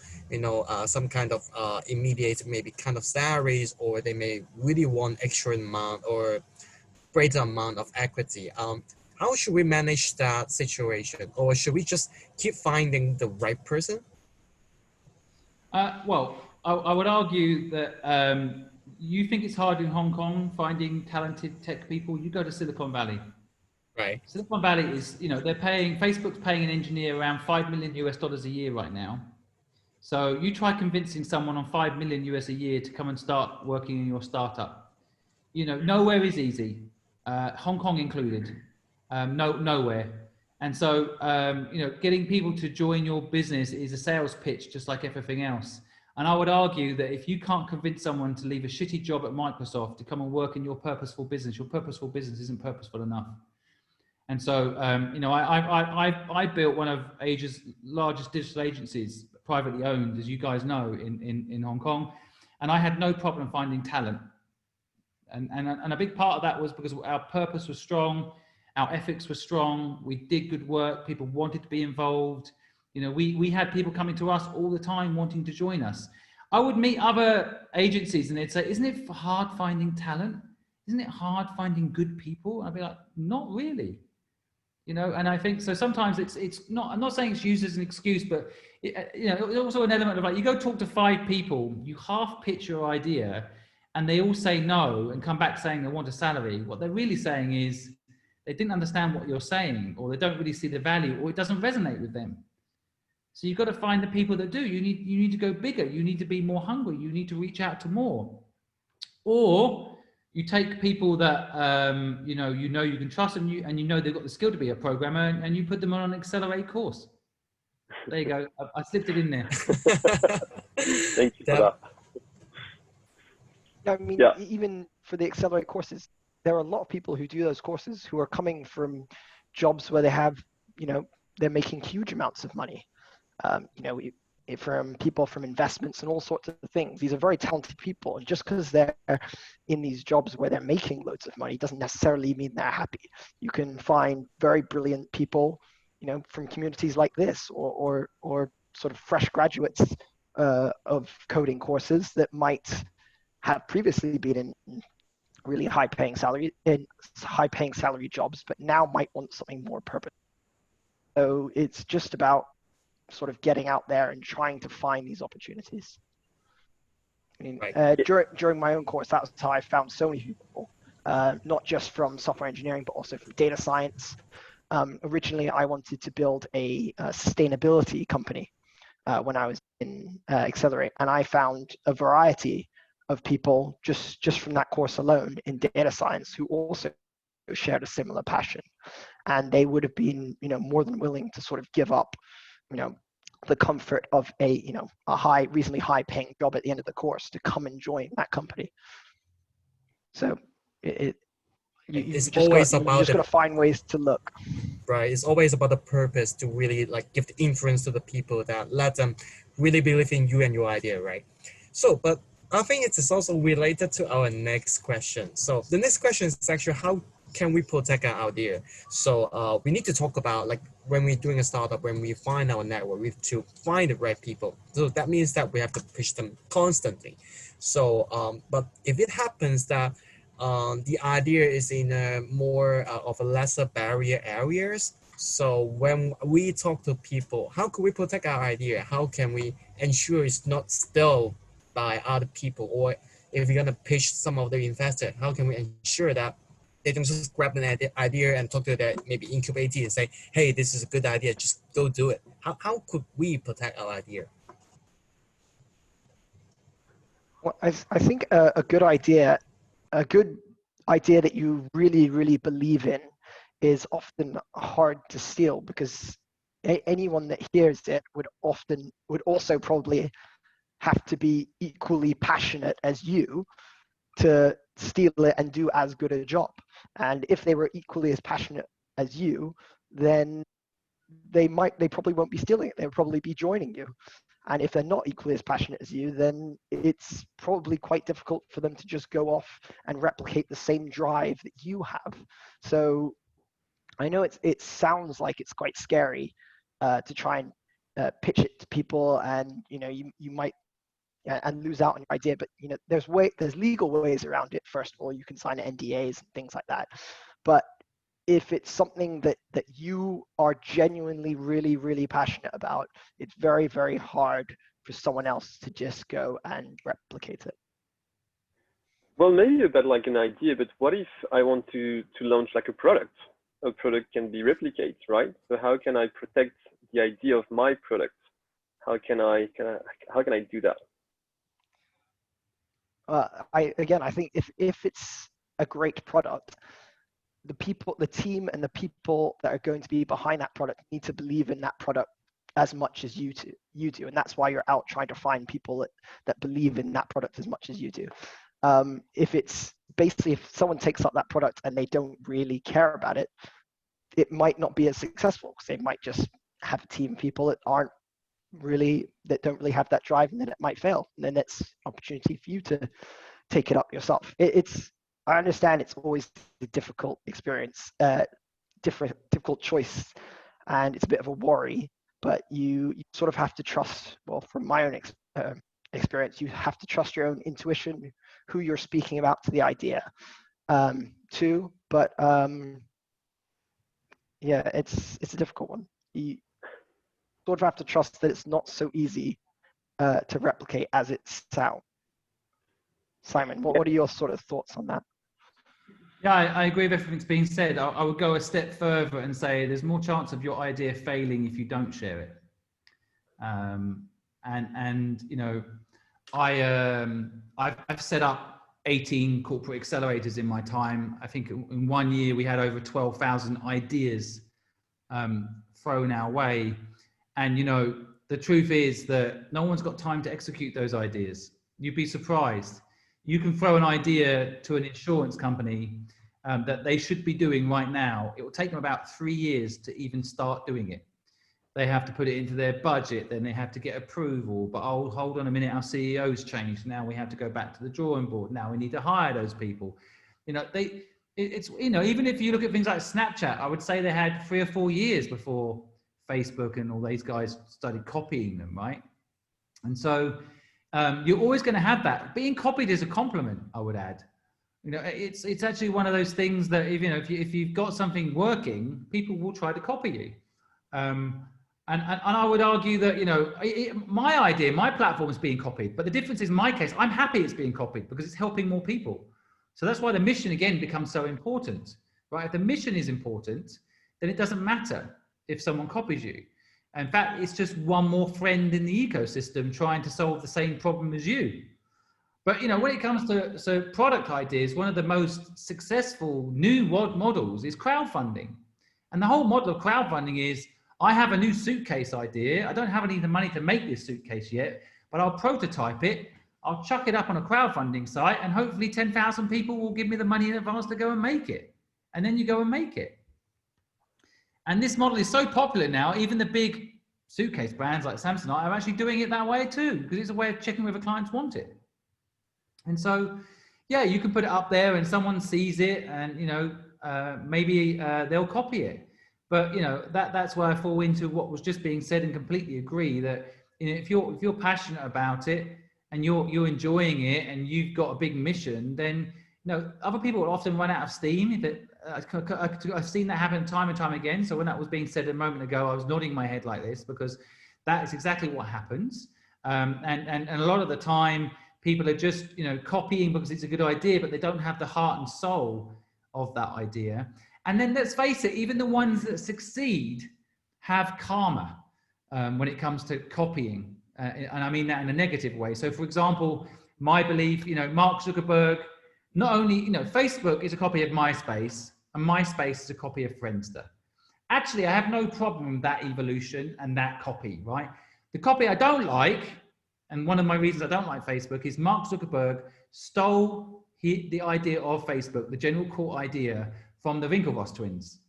some kind of immediate maybe kind of salaries, or they may really want extra amount or greater amount of equity. How should we manage that situation, or should we just keep finding the right person? Well, I would argue that you think it's hard in Hong Kong finding talented tech people. You go to Silicon Valley. Right. Silicon Valley is, Facebook's paying an engineer around $5 million a year right now. So you try convincing someone on $5 million a year to come and start working in your startup. Nowhere is easy, Hong Kong included. Nowhere. And so, getting people to join your business is a sales pitch, just like everything else. And I would argue that if you can't convince someone to leave a shitty job at Microsoft to come and work in your purposeful business isn't purposeful enough. And so, I built one of Asia's largest digital agencies, privately owned, as you guys know, in Hong Kong. And I had no problem finding talent. And a big part of that was because our purpose was strong. Our ethics were strong. We did good work. People wanted to be involved. We had people coming to us all the time wanting to join us. I would meet other agencies and they'd say, isn't it hard finding talent? Isn't it hard finding good people? I'd be like, not really. And I think so sometimes it's not, I'm not saying it's used as an excuse, but there's also an element of like, you go talk to 5 people, you half pitch your idea and they all say no and come back saying they want a salary. What they're really saying is, they didn't understand what you're saying, or they don't really see the value, or it doesn't resonate with them. So you've got to find the people that do. You need to go bigger. You need to be more hungry. You need to reach out to more. Or you take people that you can trust, and they've got the skill to be a programmer, and you put them on an Accelerate course. There you go. I slipped it in there. Thank you for that. Even for the Accelerate courses, there are a lot of people who do those courses who are coming from jobs where they have, they're making huge amounts of money. From people from investments and all sorts of things. These are very talented people. And just because they're in these jobs where they're making loads of money doesn't necessarily mean they're happy. You can find very brilliant people, from communities like this or sort of fresh graduates of coding courses that might have previously been in really high-paying salary jobs, but now might want something more purposeful. So it's just about sort of getting out there and trying to find these opportunities. During my own course, that's how I found so many people, not just from software engineering, but also from data science. Originally, I wanted to build a sustainability company when I was in Accelerate, and I found a variety of people just from that course alone in data science who also shared a similar passion, and they would have been more than willing to sort of give up the comfort of a reasonably high paying job at the end of the course to come and join that company. So you just got to find ways to look. right? It's always about the purpose to really like give the influence to the people that let them really believe in you and your idea, right? So, but I think it is also related to our next question. So the next question is actually how can we protect our idea? So we need to talk about like when we're doing a startup, when we find our network, we have to find the right people. So that means that we have to push them constantly. So, but if it happens that the idea is in a more of a lesser barrier areas. So when we talk to people, how can we protect our idea? How can we ensure it's not stole by other people? Or if we're gonna pitch some of the investor, how can we ensure that they don't just grab an idea and talk to their maybe incubator and say, hey, this is a good idea, just go do it. How could we protect our idea? Well, I think a good idea that you really, really believe in is often hard to steal, because anyone that hears it would also probably have to be equally passionate as you to steal it and do as good a job. And if they were equally as passionate as you, then they probably won't be stealing it. They'll probably be joining you. And if they're not equally as passionate as you, then it's probably quite difficult for them to just go off and replicate the same drive that you have. So I know it sounds like it's quite scary to try and pitch it to people, and you might and lose out on your idea. But there's legal ways around it. First of all, you can sign NDAs and things like that. But if it's something that you are genuinely really, really passionate about, it's very, very hard for someone else to just go and replicate it. Well, maybe about like an idea, but what if I want to launch like a product? A product can be replicated, right? So how can I protect the idea of my product? How can I do that? I think if it's a great product, the team and the people that are going to be behind that product need to believe in that product as much as you do. And that's why you're out trying to find people that believe in that product as much as you do. If someone takes up that product and they don't really care about it, it might not be as successful, because they might just have a team of people that don't really have that drive, and then it might fail. And then it's an opportunity for you to take it up yourself. I understand it's always a difficult experience, difficult choice, and it's a bit of a worry, but you sort of have to trust, well, from my own experience, you have to trust your own intuition, who you're speaking about to the idea, too. But yeah, it's a difficult one. You sort of have to trust that it's not so easy to replicate as it sounds. Simon, what are your sort of thoughts on that? Yeah, I agree with everything that's being said. I would go a step further and say there's more chance of your idea failing if you don't share it. I've set up 18 corporate accelerators in my time. I think in 1 year we had over 12,000 ideas thrown our way. And the truth is that no one's got time to execute those ideas. You'd be surprised. You can throw an idea to an insurance company that they should be doing right now. It will take them about 3 years to even start doing it. They have to put it into their budget, then they have to get approval. But hold on a minute, our CEO's changed. Now we have to go back to the drawing board. Now we need to hire those people. Even if you look at things like Snapchat, I would say they had 3 or 4 years before Facebook and all these guys started copying them, right? And so you're always going to have that. Being copied is a compliment, I would add. It's actually one of those things that if you've got something working, people will try to copy you. And I would argue that my idea, my platform is being copied, but the difference is, in my case, I'm happy it's being copied because it's helping more people. So that's why the mission again becomes so important, right? If the mission is important, then it doesn't matter if someone copies you. In fact, it's just one more friend in the ecosystem trying to solve the same problem as you. But when it comes to product ideas, one of the most successful new models is crowdfunding. And the whole model of crowdfunding is, I have a new suitcase idea. I don't have any of the money to make this suitcase yet, but I'll prototype it. I'll chuck it up on a crowdfunding site, and hopefully 10,000 people will give me the money in advance to go and make it. And then you go and make it. And this model is so popular now, even the big suitcase brands like Samsonite are actually doing it that way too, because it's a way of checking whether clients want it. And so, yeah, you can put it up there and someone sees it and, you know, maybe they'll copy it. But, you know, that's where I fall into what was just being said and completely agree that, you know, if you're passionate about it and you're enjoying it and you've got a big mission, then, you know, other people will often run out of steam. If it, I've seen that happen time and time again. So when that was being said a moment ago, I was nodding my head like this because that is exactly what happens. And a lot of the time, people are just, you know, copying because it's a good idea, but they don't have the heart and soul of that idea. And then let's face it, even the ones that succeed have karma when it comes to copying. And I mean that in a negative way. So for example, my belief, you know, Mark Zuckerberg, not only, you know, Facebook is a copy of MySpace and MySpace is a copy of Friendster. Actually, I have no problem with that evolution and that copy, right? The copy I don't like, and one of my reasons I don't like Facebook, is Mark Zuckerberg stole the idea of Facebook, the general core idea, from the Winklevoss twins,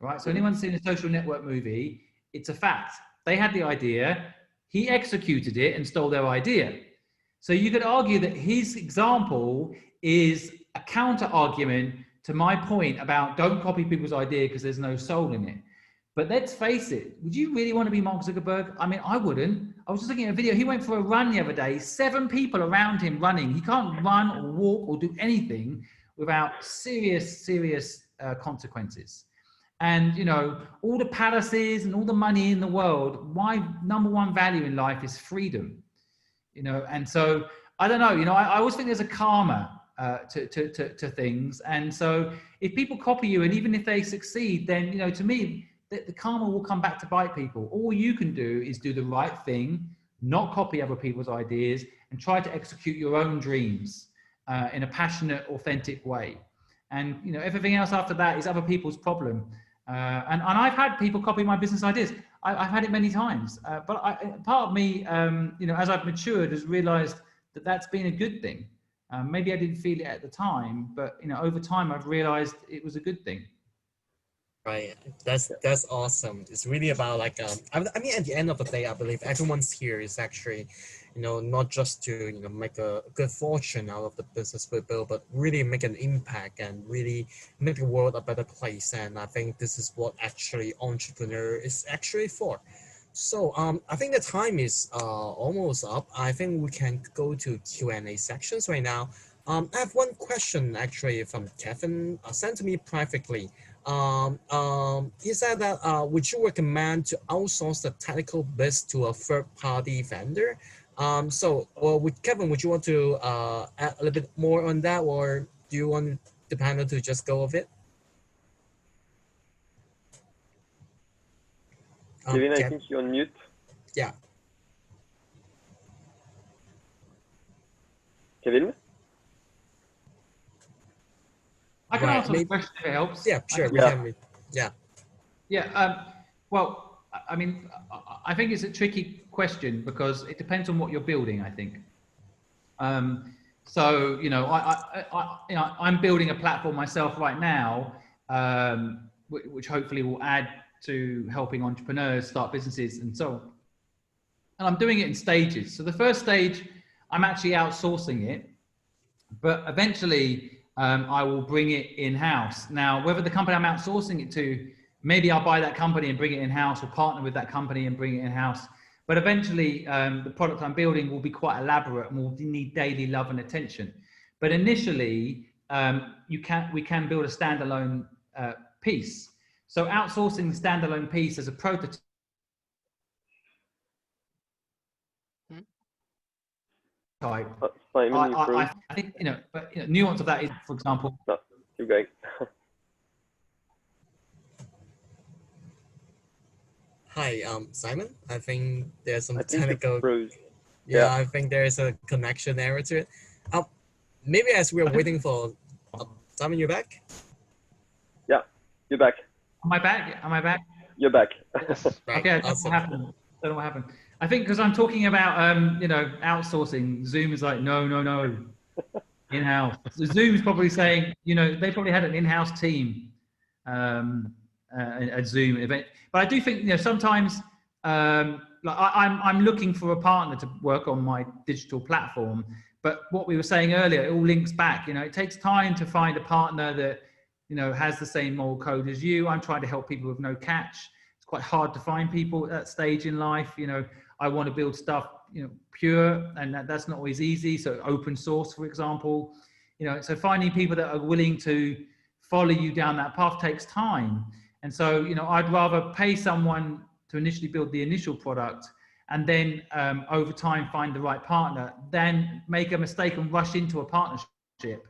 right? So anyone's seen a Social Network movie, it's a fact. They had the idea, he executed it and stole their idea. So you could argue that his example is a counter argument to my point about don't copy people's idea because there's no soul in it. But let's face it, would you really want to be Mark Zuckerberg? I mean, I wouldn't. I was just looking at a video. He went for a run the other day, 7 people around him running. He can't run or walk or do anything without serious consequences. And, you know, all the palaces and all the money in the world, my number one value in life is freedom, you know? And so, I don't know, you know, I always think there's a karma to things. And so if people copy you and even if they succeed, then, you know, to me, the karma will come back to bite people. All you can do is do the right thing, not copy other people's ideas, and try to execute your own dreams in a passionate, authentic way. And, you know, everything else after that is other people's problem. And I've had people copy my business ideas. I've had it many times. But part of me, you know, as I've matured, has realized that that's been a good thing. Maybe I didn't feel it at the time, but, you know, over time, I've realized it was a good thing. Right, that's awesome. It's really about like I mean, at the end of the day, I believe everyone's here is actually, you know, not just to, you know, make a good fortune out of the business we build, but really make an impact and really make the world a better place. And I think this is what actually entrepreneur is actually for. So I think the time is almost up. I think we can go to Q&A sections right now. I have one question actually from Kevin sent to me privately. He said that would you recommend to outsource the technical bits to a third-party vendor? So, Kevin, would you want to add a little bit more on that, or do you want the panel to just go with it? Kevin, I think you're on mute. Yeah. Kevin? I can answer the question if it helps. Yeah, sure. Yeah. Well, I mean, I think it's a tricky question because it depends on what you're building, I think. So, you know, I'm building a platform myself right now, which hopefully will add to helping entrepreneurs start businesses and so on. And I'm doing it in stages. So the first stage, I'm actually outsourcing it, but eventually I will bring it in-house. Now, whether the company I'm outsourcing it to, maybe I'll buy that company and bring it in-house, or partner with that company and bring it in-house. But eventually, the product I'm building will be quite elaborate and will need daily love and attention. But initially, we can build a standalone piece. So outsourcing the standalone piece as a prototype. Simon, I think, you know, but you know, nuance of that is, for example. No, you guys. Hi, Simon. I think there's some technical. Yeah, I think there is a connection error to it. Maybe as we're waiting for Simon, you're back. Yeah, you're back. Am I back? Am I back? You're back. Right. Okay, I don't know what happened. I think because I'm talking about, you know, outsourcing, Zoom is like, no, in-house. So Zoom's probably saying, you know, they probably had an in-house team. a Zoom event. But I do think, you know, sometimes like I'm looking for a partner to work on my digital platform. But what we were saying earlier, it all links back. You know, it takes time to find a partner that, you know, has the same moral code as you. I'm trying to help people with no catch. It's quite hard to find people at that stage in life. You know, I want to build stuff, you know, pure, and that's not always easy. So open source, for example, you know, so finding people that are willing to follow you down that path takes time. And so, you know, I'd rather pay someone to initially build the initial product and then over time find the right partner than make a mistake and rush into a partnership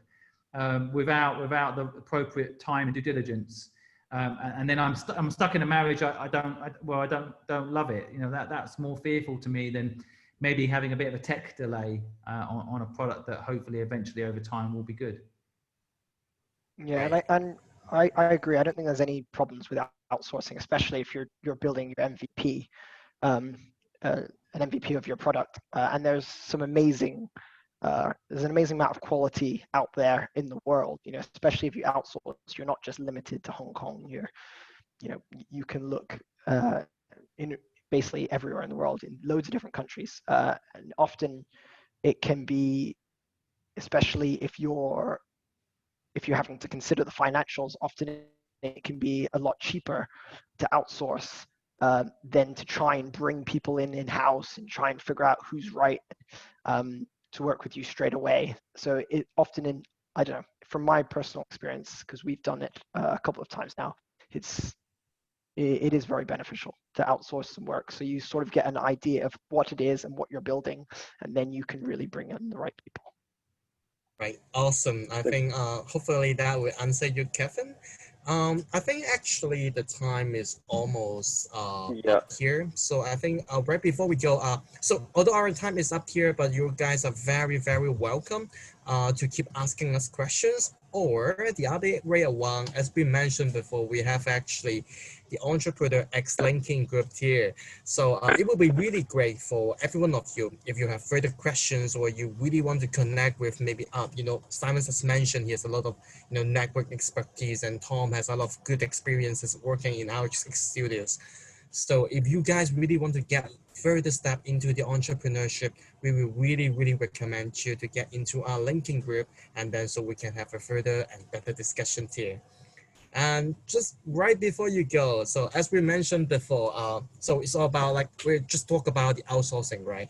without the appropriate time and due diligence. And then I'm stuck in a marriage. I don't love it. You know, that's more fearful to me than maybe having a bit of a tech delay on a product that hopefully eventually over time will be good. Yeah, Right. and I agree. I don't think there's any problems with outsourcing, especially if you're building your MVP, an MVP of your product. And there's an amazing amount of quality out there in the world. You know, especially if you outsource, you're not just limited to Hong Kong. You can look in basically everywhere in the world, in loads of different countries. And often it can be, especially if you're having to consider the financials, often it can be a lot cheaper to outsource than to try and bring people in-house and try and figure out who's right to work with you straight away. So it often, I don't know, from my personal experience, because we've done it a couple of times now, it is very beneficial to outsource some work. So you sort of get an idea of what it is and what you're building, and then you can really bring in the right people. Right, awesome. I think hopefully that will answer you, Kevin. I think actually the time is almost Yeah. up here. So I think right before we go, so although our time is up here, but you guys are very, very welcome to keep asking us questions. Or the other way around, as we mentioned before, we have actually the Entrepreneur X linking group here. So it will be really great for every one of you if you have further questions or you really want to connect with maybe you know, Simon has mentioned he has a lot of, you know, network expertise, and Tom has a lot of good experiences working in our studios. So if you guys really want to get further step into the entrepreneurship, we will really, really recommend you to get into our linking group, and then so we can have a further and better discussion here. And just right before you go, so as we mentioned before, so it's all about, like, we just talk about the outsourcing, right?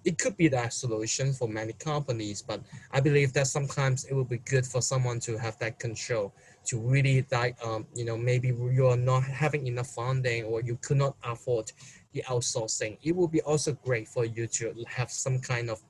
It could be that solution for many companies, but I believe that sometimes it will be good for someone to have that control, to really, like, you know, maybe you're not having enough funding or you could not afford the outsourcing. It will be also great for you to have some kind of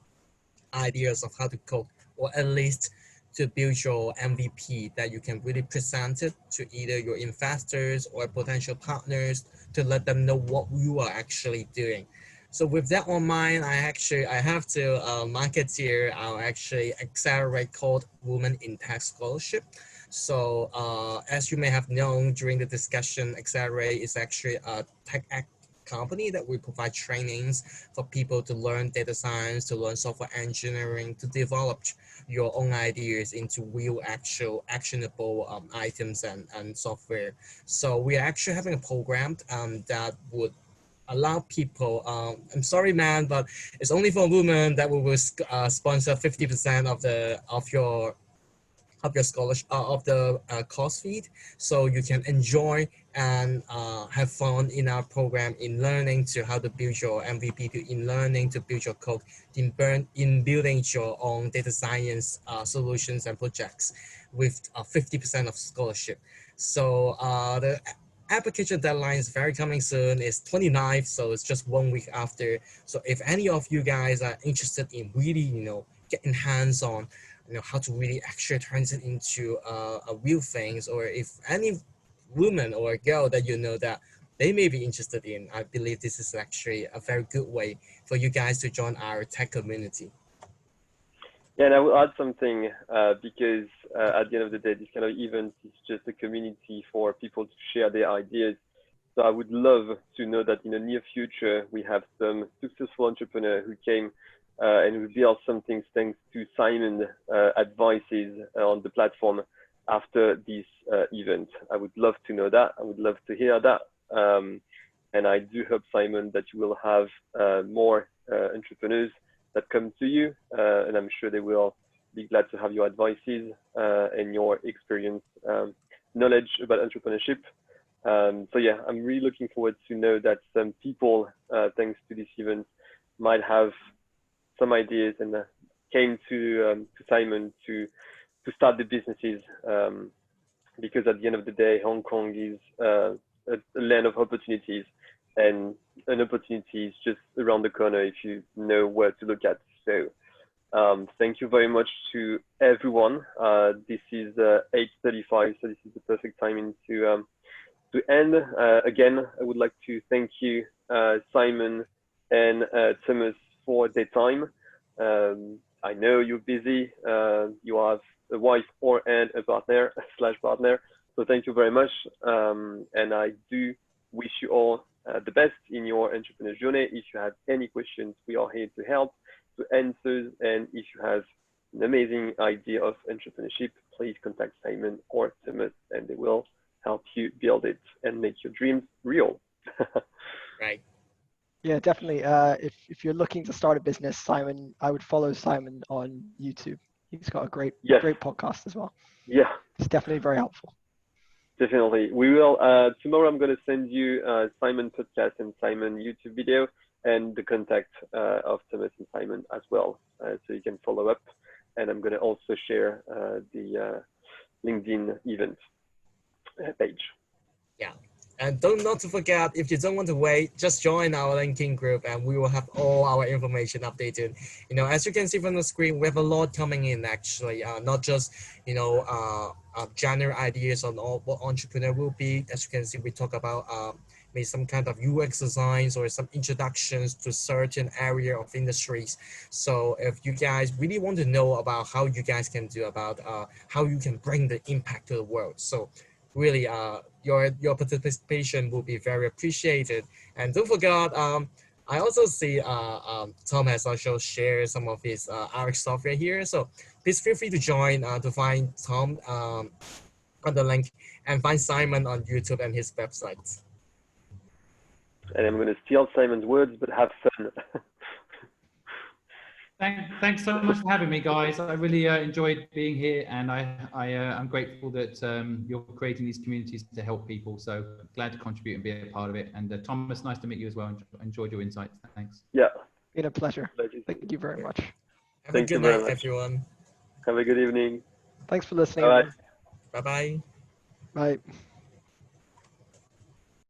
ideas of how to code, or at least to build your MVP that you can really present it to either your investors or potential partners to let them know what you are actually doing. So with that on mind, I have to marketeer our actually accelerate called Women in Tech Scholarship. So as you may have known during the discussion, Accelerate is actually a tech company that we provide trainings for people to learn data science, to learn software engineering, to develop your own ideas into real, actual, actionable items and software. So we are actually having a program that would allow people, I'm sorry, man, but it's only for women, that we will sponsor 50% of your scholarship of the course fee, so you can enjoy and have fun in our program, in learning to how to build your MVP, in learning to build your code, in building your own data science solutions and projects with 50% of scholarship. So the application deadline is very coming soon. It's 29th, so it's just 1 week after. So if any of you guys are interested in really, you know, getting hands on, you know, how to really actually turn it into a real things, or if any woman or a girl that you know that they may be interested in, I believe this is actually a very good way for you guys to join our tech community. Yeah, and I will add something because at the end of the day, this kind of event is just a community for people to share their ideas. So I would love to know that in the near future, we have some successful entrepreneur who came and who built something thanks to Simon advices on the platform. after this event? I would love to know that. I would love to hear that. And I do hope, Simon, that you will have more entrepreneurs that come to you, and I'm sure they will be glad to have your advices and your experience, knowledge about entrepreneurship. So yeah, I'm really looking forward to know that some people, thanks to this event, might have some ideas and came to Simon to start the businesses, because at the end of the day, Hong Kong is a land of opportunities, and an opportunity is just around the corner if you know where to look at. So thank you very much to everyone. This is 8:35, so this is the perfect timing to end. Again, I would like to thank you, Simon and Thomas, for their time. I know you're busy. You have a wife and a partner / partner. So thank you very much. And I do wish you all the best in your entrepreneur journey. If you have any questions, we are here to help, to answer. And if you have an amazing idea of entrepreneurship, please contact Simon or Thomas, and they will help you build it and make your dreams real. Right. Yeah, definitely. If you're looking to start a business, Simon, I would follow Simon on YouTube. He's got a great podcast as well. Yeah, it's definitely very helpful. Definitely. We will, tomorrow I'm going to send you Simon podcast and Simon YouTube video and the contact of Thomas and Simon as well. So you can follow up. And I'm going to also share the LinkedIn event page. Yeah. And not to forget, if you don't want to wait, just join our LinkedIn group and we will have all our information updated. You know, as you can see from the screen, we have a lot coming in actually, not just, you know, general ideas on what entrepreneur will be. As you can see, we talk about maybe some kind of UX designs or some introductions to certain area of industries. So if you guys really want to know about how you guys can do about how you can bring the impact to the world. So really, your participation will be very appreciated. And don't forget, I also see Tom has also shared some of his RX software here. So please feel free to join to find Tom on the link and find Simon on YouTube and his website. And I'm going to steal Simon's words, but have fun. Thanks so much for having me, guys. I really enjoyed being here, and I'm grateful that you're creating these communities to help people. So glad to contribute and be a part of it. And Thomas, nice to meet you as well. Enjoyed your insights. Thanks. Yeah. Been a pleasure. Thank you very much. Have a good night, everyone. Have a good evening. Thanks for listening. Bye. Bye-bye. Bye.